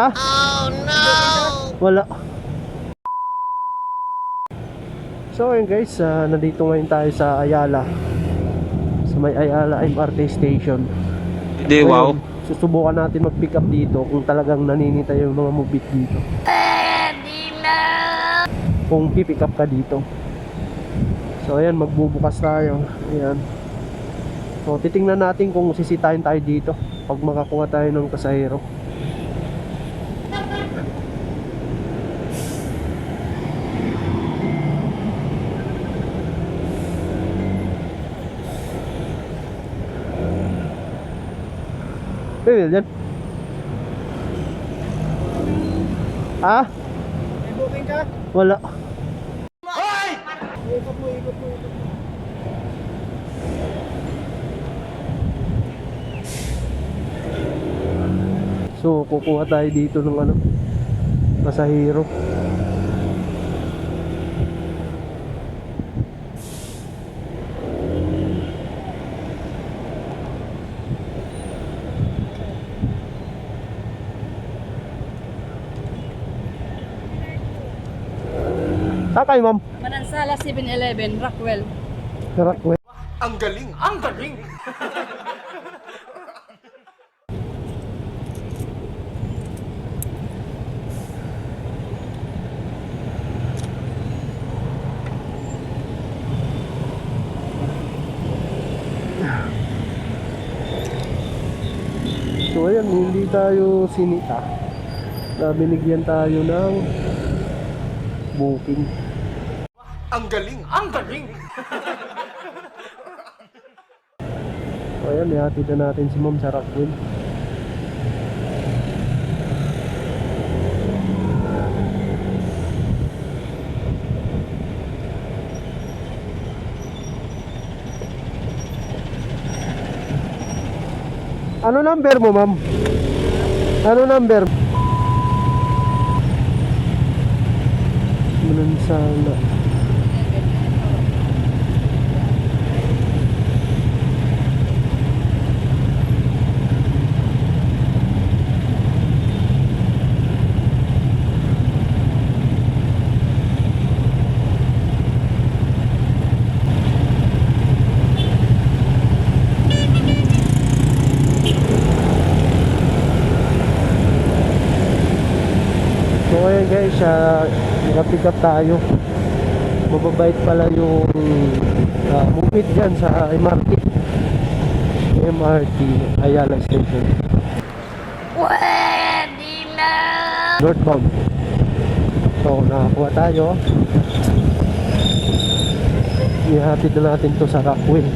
Oh no! Wala. So ayun guys, nandito ngayon tayo sa Ayala. Sa may Ayala MRT station. Hindi, wow. Susubukan natin mag-pick up dito kung talagang naninita yung mga mobit dito. Kung pipick up ka dito. So ayan, magbubukas tayo. Ayan. So titingnan natin kung sisitahin tayo dito pag makakuha tayo ng pasahero. William. Ah? May booking ka? Wala. Hoy! Ikot mo, ikot mo, ikot mo. So kukuha tayo dito ng ano, pasahero. Saan kayo, ma'am? Manansala 7-Eleven, Rockwell. Rockwell. Ang galing! Ang galing! So ayan, hindi tayo sinita na binigyan tayo ng booking. Ang galing! Ang galing! So ayan, ihatid na natin si ma'am sa Rockwell. Ano number mo, ma'am? Ano number? Manansala. So ayan guys, naka-pick up tayo. Mababait pala yung mupit dyan sa MRT Ayala Station. Pwede na! Northbound. So nakakuha tayo. Ihatid na natin to sa Rockwell.